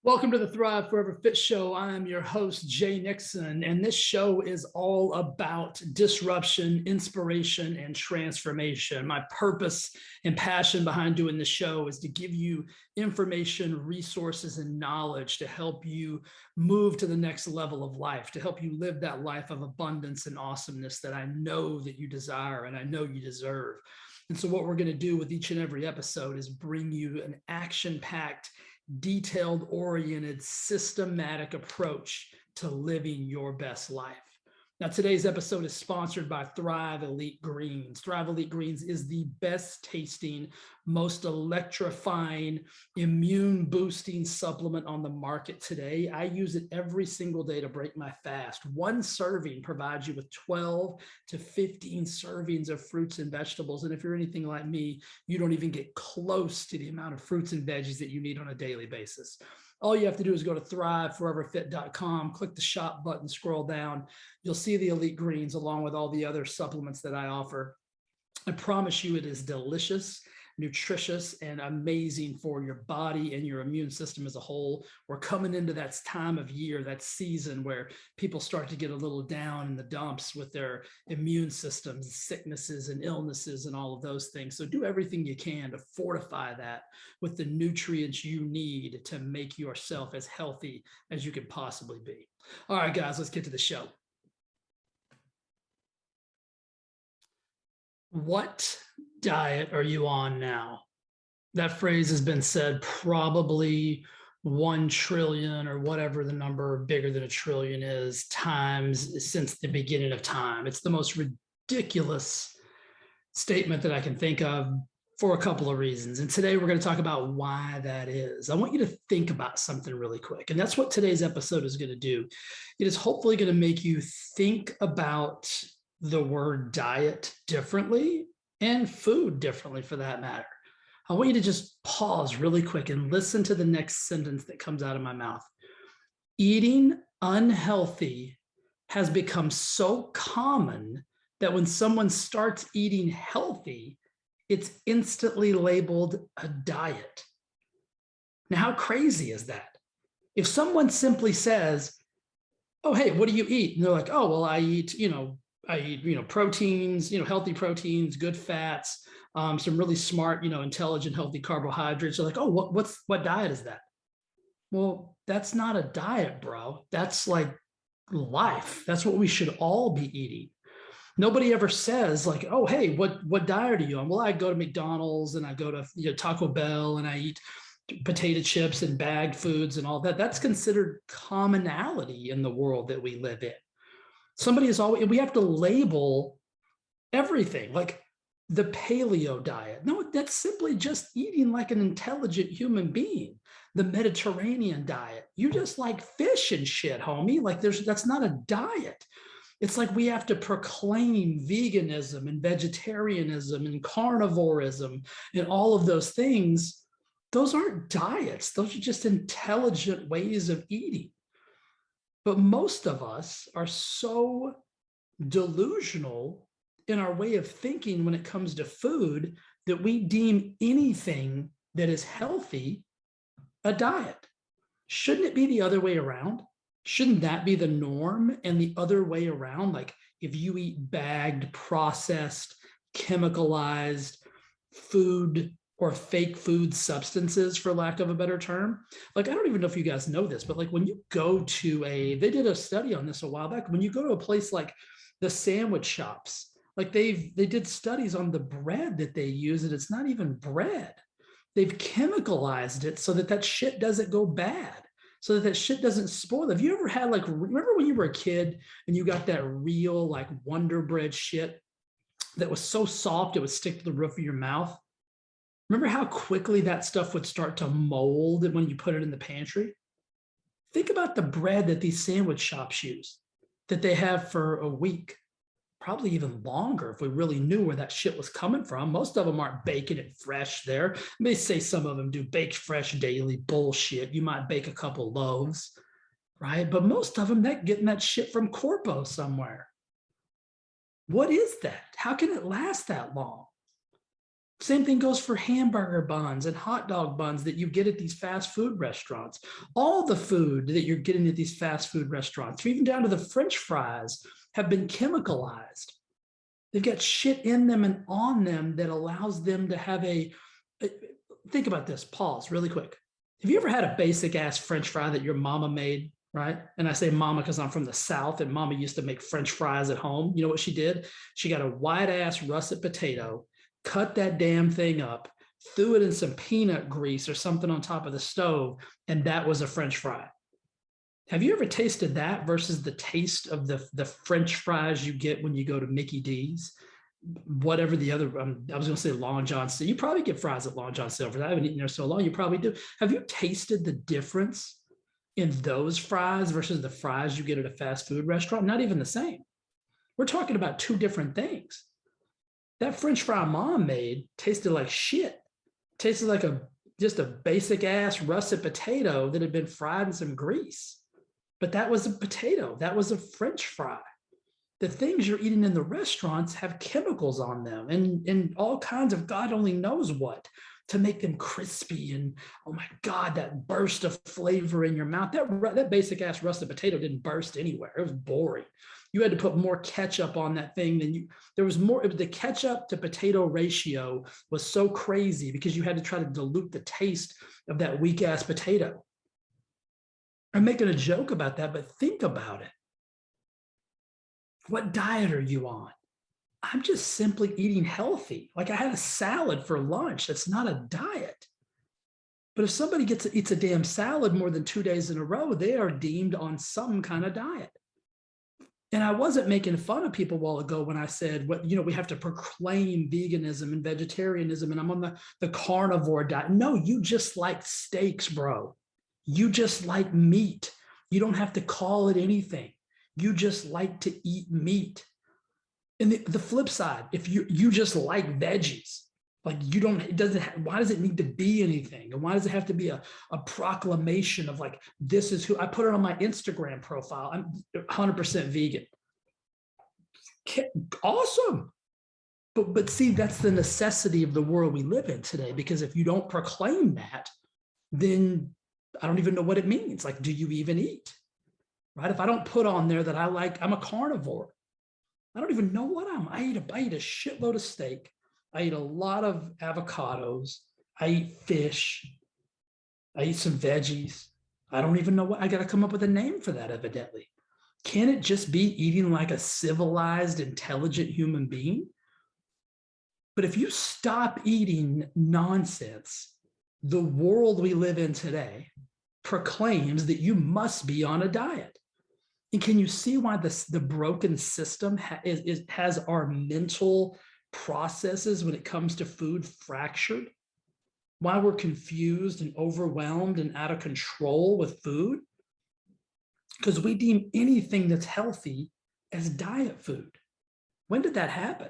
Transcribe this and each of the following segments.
Welcome to the Thrive Forever Fit Show. I am your host, Jay Nixon, and this show is all about disruption, inspiration, and transformation. My purpose and passion behind doing this show is to give you information, resources, and knowledge to help you move to the next level of life, to help you live that life of abundance and awesomeness that I know that you desire and I know you deserve. And so what we're going to do with each and every episode is bring you an action-packed, detailed oriented, systematic approach to living your best life. Now, today's episode is sponsored by Thrive Elite Greens. Thrive Elite Greens is the best tasting, most electrifying, immune boosting supplement on the market today. I use it every single day to break my fast. One serving provides you with 12 to 15 servings of fruits and vegetables. And if you're anything like me, you don't even get close to the amount of fruits and veggies that you need on a daily basis. All you have to do is go to thriveforeverfit.com, click the shop button, scroll down. You'll see the Elite Greens along with all the other supplements that I offer. I promise you it is delicious, nutritious, and amazing for your body and your immune system as a whole. We're coming into that time of year, that season where people start to get a little down in the dumps with their immune systems, sicknesses and illnesses and all of those things. So do everything you can to fortify that with the nutrients you need to make yourself as healthy as you can possibly be. All right, guys, let's get to the show. What diet are you on now? That phrase has been said probably 1 trillion or whatever the number bigger than a trillion is times since the beginning of time. It's the most ridiculous statement that I can think of for a couple of reasons. And today we're going to talk about why that is. I want you to think about something really quick. And that's what today's episode is going to do. It is hopefully going to make you think about the word diet differently and food differently for that matter. I want you to just pause really quick and listen to the next sentence that comes out of my mouth. Eating unhealthy has become so common that when someone starts eating healthy, it's instantly labeled a diet. Now, how crazy is that? If someone simply says, oh, hey, what do you eat? And they're like, oh, well, I eat proteins, healthy proteins, good fats, some really smart, intelligent, healthy carbohydrates. They're like, oh, what diet is that? Well, that's not a diet, bro. That's like life. That's what we should all be eating. Nobody ever says like, oh, hey, what diet are you on? Well, I go to McDonald's and I go to Taco Bell and I eat potato chips and bagged foods and all that. That's considered commonality in the world that we live in. We have to label everything like the paleo diet. No, that's simply just eating like an intelligent human being. The Mediterranean diet, you just like fish and shit, homie. Like that's not a diet. It's like we have to proclaim veganism and vegetarianism and carnivorism and all of those things. Those aren't diets. Those are just intelligent ways of eating. But most of us are so delusional in our way of thinking when it comes to food that we deem anything that is healthy a diet. Shouldn't it be the other way around? Shouldn't that be the norm and the other way around? Like if you eat bagged, processed, chemicalized food or fake food substances, for lack of a better term. Like, I don't even know if you guys know this, but like when you go to they did a study on this a while back. When you go to a place like the sandwich shops, like they did studies on the bread that they use, and it's not even bread. They've chemicalized it so that shit doesn't go bad, so that shit doesn't spoil. Have you ever had remember when you were a kid and you got that real like Wonder Bread shit that was so soft it would stick to the roof of your mouth? Remember how quickly that stuff would start to mold when you put it in the pantry? Think about the bread that these sandwich shops use, that they have for a week, probably even longer if we really knew where that shit was coming from. Most of them aren't baking it fresh there. They say some of them do bake fresh daily bullshit. You might bake a couple loaves, right? But most of them, they're getting that shit from Corpo somewhere. What is that? How can it last that long? Same thing goes for hamburger buns and hot dog buns that you get at these fast food restaurants. All the food that you're getting at these fast food restaurants, even down to the French fries, have been chemicalized. They've got shit in them and on them that allows them to have think about this, pause really quick. Have you ever had a basic ass French fry that your mama made, right? And I say mama because I'm from the South and mama used to make French fries at home. You know what she did? She got a white ass russet potato, cut that damn thing up, threw it in some peanut grease or something on top of the stove, and that was a French fry. Have you ever tasted that versus the taste of the French fries you get when you go to Mickey D's? Whatever the other, I was going to say Long John Silver. You probably get fries at Long John Silver. I haven't eaten there so long. You probably do. Have you tasted the difference in those fries versus the fries you get at a fast food restaurant? Not even the same. We're talking about two different things. That French fry mom made tasted like shit. Tasted like just a basic ass russet potato that had been fried in some grease. But that was a potato. That was a French fry. The things you're eating in the restaurants have chemicals on them and all kinds of God only knows what to make them crispy. And oh my God, that burst of flavor in your mouth. That basic ass russet potato didn't burst anywhere. It was boring. You had to put more ketchup on that thing than there was more. The ketchup to potato ratio was so crazy because you had to try to dilute the taste of that weak ass potato. I'm making a joke about that, but think about it. What diet are you on? I'm just simply eating healthy. Like I had a salad for lunch. That's not a diet. But if somebody eats a damn salad more than 2 days in a row, they are deemed on some kind of diet. And I wasn't making fun of people a while ago when I said, we have to proclaim veganism and vegetarianism, and I'm on the carnivore diet. No, you just like steaks, bro. You just like meat. You don't have to call it anything. You just like to eat meat. And the flip side, if you just like veggies, like why does it need to be anything? And why does it have to be a proclamation of like, this is who I put it on my Instagram profile. I'm 100% vegan. Awesome. But see, that's the necessity of the world we live in today, because if you don't proclaim that, then I don't even know what it means. Like, do you even eat? Right? If I don't put on there that I'm a carnivore, I don't even know what I eat a shitload of steak. I eat a lot of avocados. I eat fish. I eat some veggies. I don't even know what, I got to come up with a name for that, evidently. Can it just be eating like a civilized, intelligent human being? But if you stop eating nonsense, the world we live in today proclaims that you must be on a diet. And can you see why the broken system has our mental processes when it comes to food fractured? Why we're confused and overwhelmed and out of control with food? Because we deem anything that's healthy as diet food. When did that happen?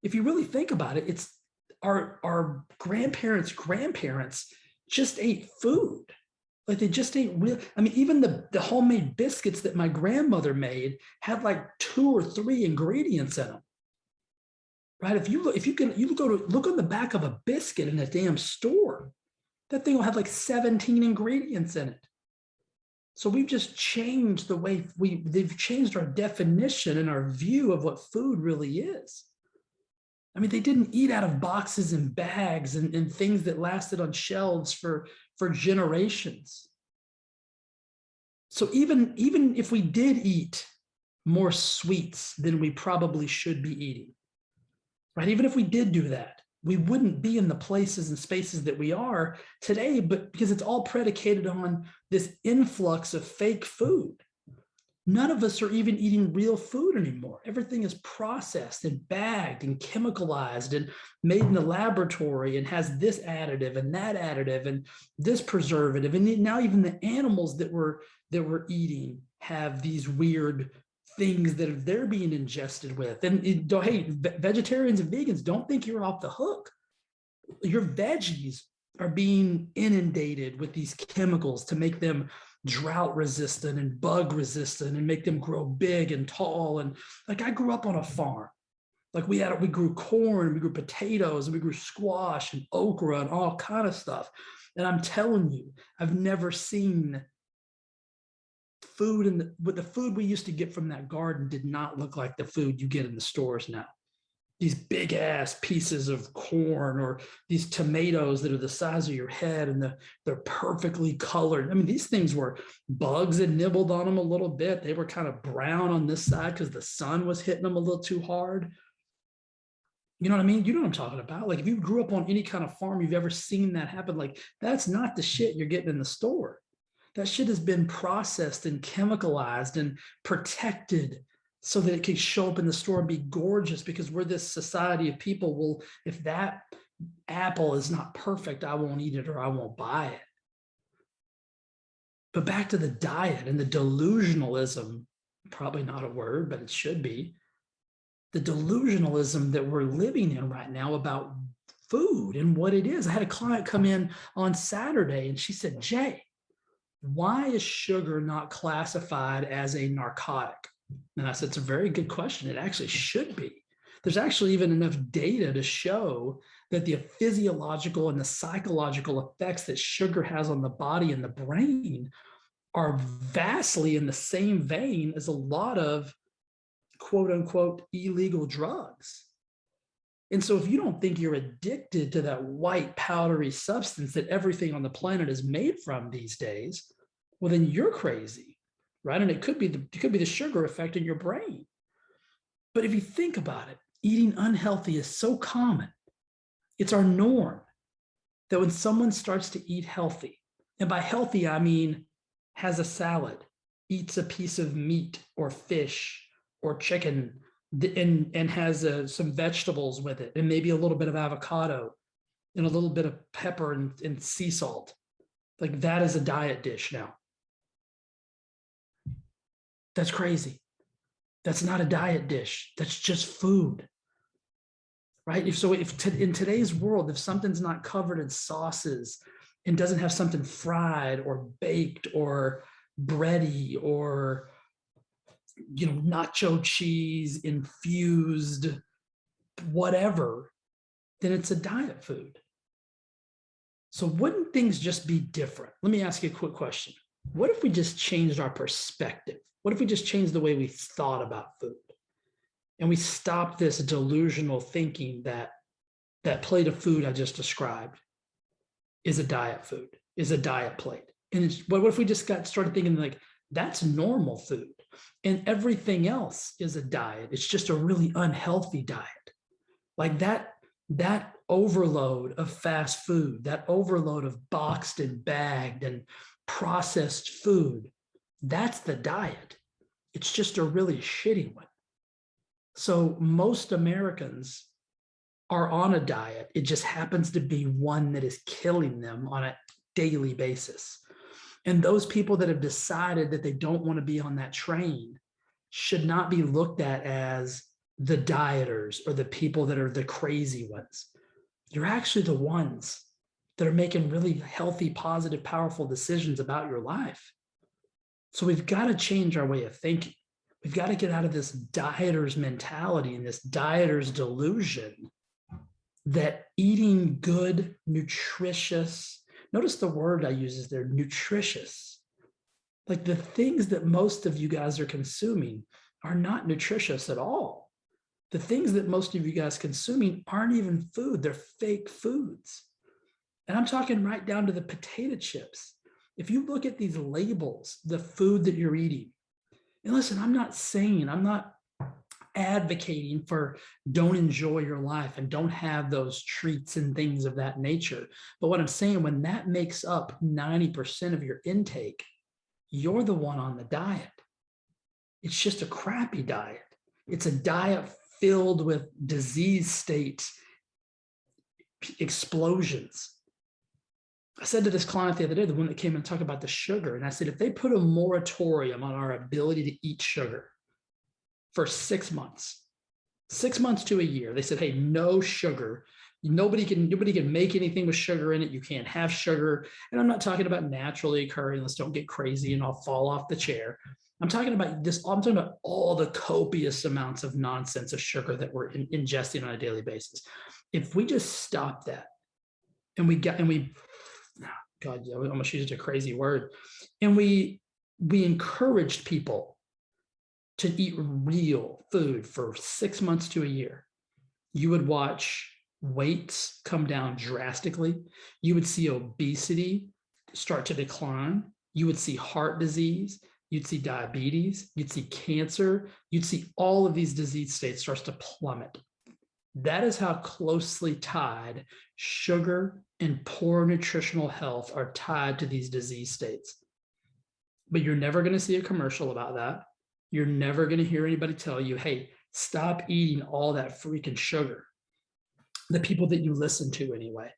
If you really think about it, it's our grandparents' grandparents just ate food. Like they just ate real. I mean, even the homemade biscuits that my grandmother made had like 2 or 3 ingredients in them. Right? If you look on the back of a biscuit in a damn store, that thing will have like 17 ingredients in it. So we've just changed the way they've changed our definition and our view of what food really is. I mean, they didn't eat out of boxes and bags and things that lasted on shelves for generations. So even if we did eat more sweets than we probably should be eating, right? Even if we did do that, we wouldn't be in the places and spaces that we are today, but because it's all predicated on this influx of fake food. None of us are even eating real food anymore. Everything is processed and bagged and chemicalized and made in the laboratory and has this additive and that additive and this preservative. And now even the animals that we're eating have these weird things that they're being ingested with. And hey, vegetarians and vegans, don't think you're off the hook. Your veggies are being inundated with these chemicals to make them drought resistant and bug resistant and make them grow big and tall. And like I grew up on a farm. Like we grew corn, we grew potatoes, and we grew squash and okra and all kind of stuff. And I'm telling you, I've never seen food but the food we used to get from that garden did not look like the food you get in the stores now. These big ass pieces of corn or these tomatoes that are the size of your head and they're perfectly colored. I mean, these things were bugs that nibbled on them a little bit. They were kind of brown on this side because the sun was hitting them a little too hard. You know what I mean? You know what I'm talking about? Like if you grew up on any kind of farm, you've ever seen that happen, like that's not the shit you're getting in the store. That shit has been processed and chemicalized and protected so that it can show up in the store and be gorgeous, because we're this society of people. Well, if that apple is not perfect, I won't eat it or I won't buy it. But back to the diet and the delusionalism, probably not a word, but it should be. The delusionalism that we're living in right now about food and what it is. I had a client come in on Saturday and she said, Jay, why is sugar not classified as a narcotic? And I said, it's a very good question. It actually should be. There's actually even enough data to show that the physiological and the psychological effects that sugar has on the body and the brain are vastly in the same vein as a lot of quote unquote illegal drugs. And so if you don't think you're addicted to that white powdery substance that everything on the planet is made from these days, well, then you're crazy, right? And it could be the sugar effect in your brain. But if you think about it, eating unhealthy is so common. It's our norm that when someone starts to eat healthy, and by healthy, I mean has a salad, eats a piece of meat or fish or chicken, and has some vegetables with it, and maybe a little bit of avocado and a little bit of pepper and sea salt. Like that is a diet dish now. That's crazy. That's not a diet dish. That's just food, right? In today's world, if something's not covered in sauces and doesn't have something fried or baked or bready or nacho cheese infused, whatever, then it's a diet food. So wouldn't things just be different? Let me ask you a quick question. What if we just changed our perspective? What if we just changed the way we thought about food? And we stopped this delusional thinking that that plate of food I just described is a diet food, is a diet plate. And what if we just started thinking like, that's normal food and everything else is a diet. It's just a really unhealthy diet. Like that overload of fast food, that overload of boxed and bagged and processed food, that's the diet. It's just a really shitty one. So most Americans are on a diet. It just happens to be one that is killing them on a daily basis. And those people that have decided that they don't want to be on that train should not be looked at as the dieters or the people that are the crazy ones. You're actually the ones that are making really healthy, positive, powerful decisions about your life. So we've got to change our way of thinking. We've got to get out of this dieter's mentality and this dieter's delusion that eating good, nutritious, notice the word I use is there, nutritious. Like the things that most of you guys are consuming are not nutritious at all. The things that most of you guys consuming aren't even food. They're fake foods. And I'm talking right down to the potato chips. If you look at these labels, the food that you're eating, and listen, I'm not advocating for don't enjoy your life and don't have those treats and things of that nature. But what I'm saying, when that makes up 90% of your intake, you're the one on the diet. It's just a crappy diet. It's a diet filled with disease states, explosions. I said to this client the other day, the one that came and talked about the sugar, and I said, if they put a moratorium on our ability to eat sugar for 6 months, 6 months to a year, they said, hey, no sugar. Nobody can make anything with sugar in it. You can't have sugar. And I'm not talking about naturally occurring. Let's don't get crazy and I'll fall off the chair. I'm talking about this. I'm talking about all the copious amounts of nonsense of sugar that we're ingesting on a daily basis. If we just stop that and we, God, yeah, we almost used a crazy word, and we encouraged people to eat real food for 6 months to a year, you would watch weights come down drastically. You would see obesity start to decline. You would see heart disease. You'd see diabetes. You'd see cancer. You'd see all of these disease states starts to plummet. That is how closely tied sugar and poor nutritional health are tied to these disease states. But you're never going to see a commercial about that. You're never going to hear anybody tell you, hey, stop eating all that freaking sugar. The people that you listen to anyway.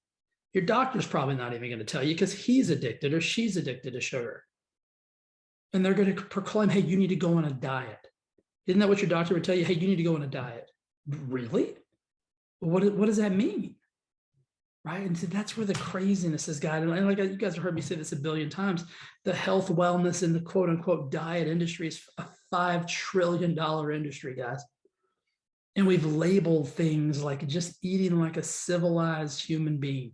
Your doctor's probably not even going to tell you because he's addicted or she's addicted to sugar. And they're going to proclaim, hey, you need to go on a diet. Isn't that what your doctor would tell you? Hey, you need to go on a diet. Really? What does that mean? Right? And so that's where the craziness has gotten. And like you guys have heard me say this a billion times, the health, wellness, and the quote unquote diet industry is a $5 trillion industry, guys. And we've labeled things like just eating like a civilized human being,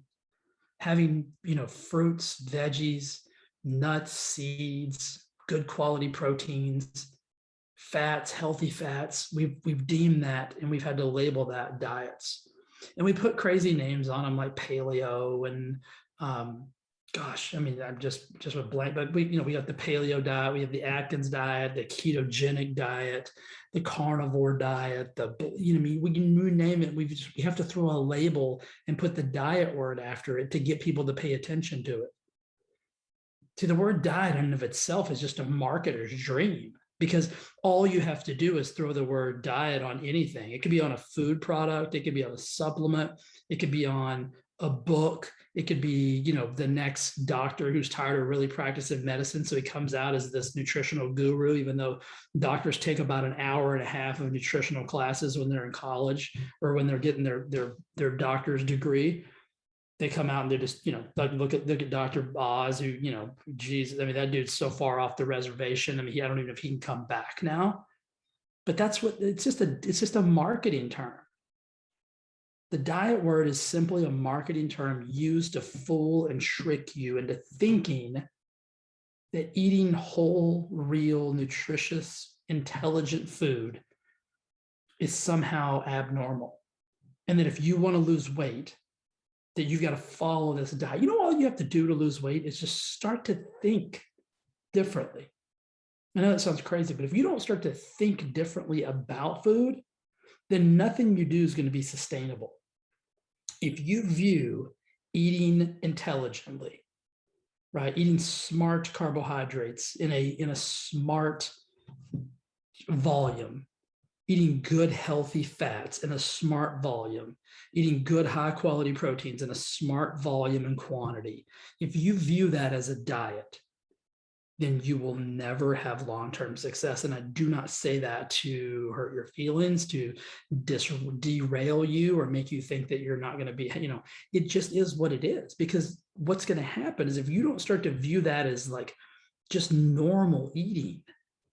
having, fruits, veggies, nuts, seeds, good quality proteins, fats, healthy fats. We've deemed that, and we've had to label that diets. And we put crazy names on them like paleo and gosh, I mean, I'm just a blank, but we got the paleo diet, we have the Atkins diet, the ketogenic diet, the carnivore diet, we can name it. We have to throw a label and put the diet word after it to get people to pay attention to it. See, the word diet in and of itself is just a marketer's dream, because all you have to do is throw the word diet on anything. It could be on a food product, it could be on a supplement, it could be on a book, it could be, the next doctor who's tired of really practicing medicine, so he comes out as this nutritional guru, even though doctors take about an hour and a half of nutritional classes when they're in college or when they're getting their doctor's degree. They come out and they're just, look at Dr. Oz, who, geez, I mean, that dude's so far off the reservation. I mean, I don't even know if he can come back now. But it's just a marketing term. The diet word is simply a marketing term used to fool and trick you into thinking that eating whole, real, nutritious, intelligent food is somehow abnormal. And that if you want to lose weight, that you've got to follow this diet. All you have to do to lose weight is just start to think differently. I know that sounds crazy, but if you don't start to think differently about food, then nothing you do is going to be sustainable. If you view eating intelligently, right, eating smart carbohydrates in a smart volume, eating good healthy fats in a smart volume, eating good high quality proteins in a smart volume and quantity, if you view that as a diet, then you will never have long-term success. And I do not say that to hurt your feelings, to derail you or make you think that you're not going to be, it just is what it is. Because what's going to happen is if you don't start to view that as like just normal eating,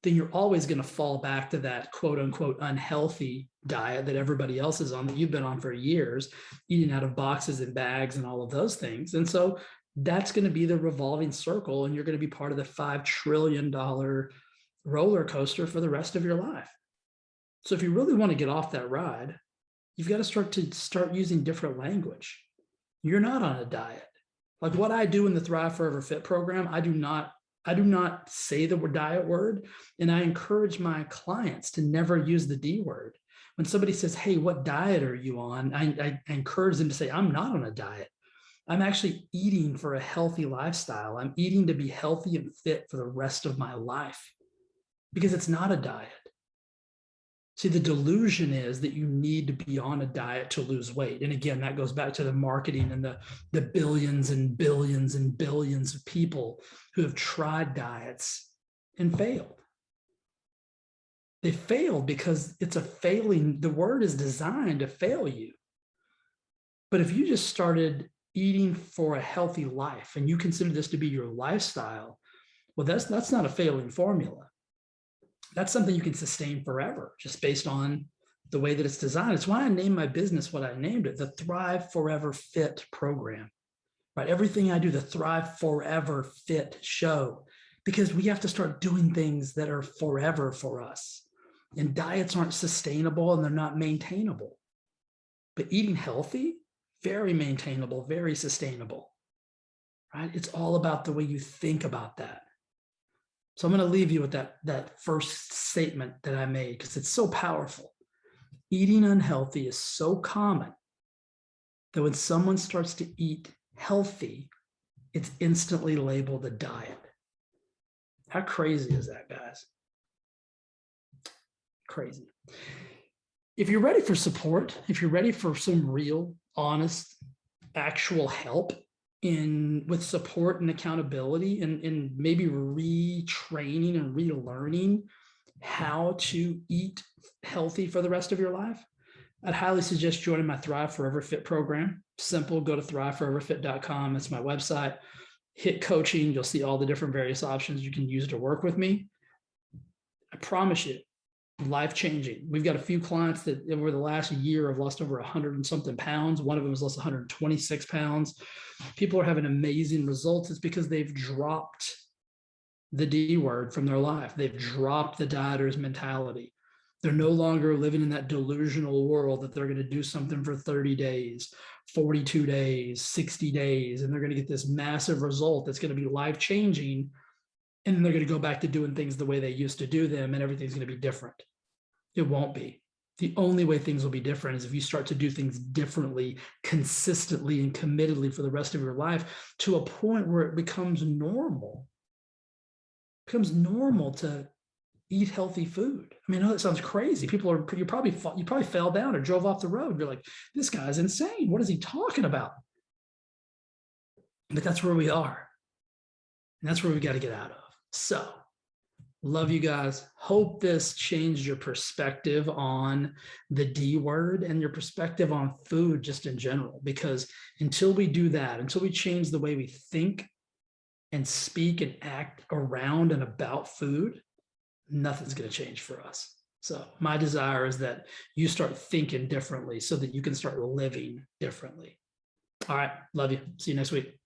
then you're always going to fall back to that quote unquote unhealthy diet that everybody else is on, that you've been on for years, eating out of boxes and bags and all of those things. And so that's going to be the revolving circle, and you're going to be part of the $5 trillion roller coaster for the rest of your life. So if you really want to get off that ride, you've got to start using different language. You're not on a diet. Like what I do in the Thrive Forever Fit program, I do not say the diet word, and I encourage my clients to never use the D word. When somebody says, hey, what diet are you on? I encourage them to say, I'm not on a diet. I'm actually eating for a healthy lifestyle. I'm eating to be healthy and fit for the rest of my life, because it's not a diet. See, the delusion is that you need to be on a diet to lose weight. And again, that goes back to the marketing and the billions and billions and billions of people who have tried diets and failed. They failed because it's a failing. The word is designed to fail you. But if you just started eating for a healthy life and you consider this to be your lifestyle, well, that's not a failing formula. that's something you can sustain forever just based on the way that it's designed. It's why I named my business what I named it, the Thrive Forever Fit program, right? Everything I do, the Thrive Forever Fit show, because we have to start doing things that are forever for us. And diets aren't sustainable and they're not maintainable. But eating healthy, very maintainable, very sustainable, right? It's all about the way you think about that. So I'm going to leave you with that first statement that I made because it's so powerful. Eating unhealthy is so common that when someone starts to eat healthy, it's instantly labeled a diet. How crazy is that, guys? Crazy. If you're ready for support, if you're ready for some real, honest, actual help with support and accountability and maybe retraining and relearning how to eat healthy for the rest of your life, I'd highly suggest joining my Thrive Forever Fit program. Simple, go to thriveforeverfit.com. That's my website. Hit coaching. You'll see all the different various options you can use to work with me. I promise you, life-changing. We've got a few clients that over the last year have lost over 100 and something pounds. One of them has lost 126 pounds. People are having amazing results. It's because they've dropped the D word from their life. They've dropped the dieter's mentality. They're no longer living in that delusional world that they're going to do something for 30 days, 42 days, 60 days, and they're going to get this massive result that's going to be life-changing. And then they're going to go back to doing things the way they used to do them, and everything's going to be different. It won't be. The only way things will be different is if you start to do things differently, consistently, and committedly for the rest of your life to a point where it becomes normal. It becomes normal to eat healthy food. I mean, I know that sounds crazy. You probably fell down or drove off the road. You're like, this guy's insane. What is he talking about? But that's where we are. And that's where we got to get out of. So, love you guys. Hope this changed your perspective on the D word and your perspective on food just in general. Because until we do that, until we change the way we think and speak and act around and about food, nothing's going to change for us. So my desire is that you start thinking differently so that you can start living differently. All right. Love you. See you next week.